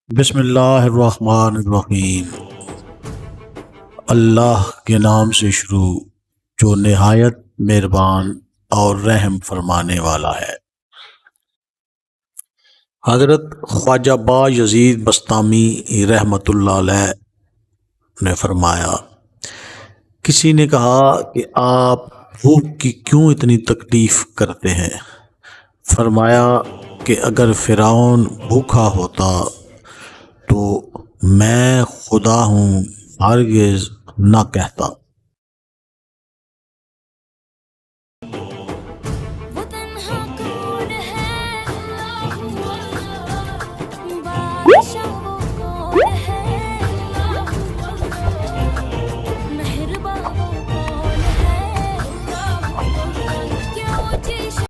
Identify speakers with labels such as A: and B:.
A: بسم اللہ الرحمن الرحیم۔ اللہ کے نام سے شروع جو نہایت مہربان اور رحم فرمانے والا ہے۔ حضرت خواجہ با یزید بسطامی رحمۃ اللہ علیہ نے فرمایا، کسی نے کہا کہ آپ بھوک کی کیوں اتنی تکلیف کرتے ہیں؟ فرمایا کہ اگر فرعون بھوکا ہوتا تو میں خدا ہوں ہرگز نہ کہتا۔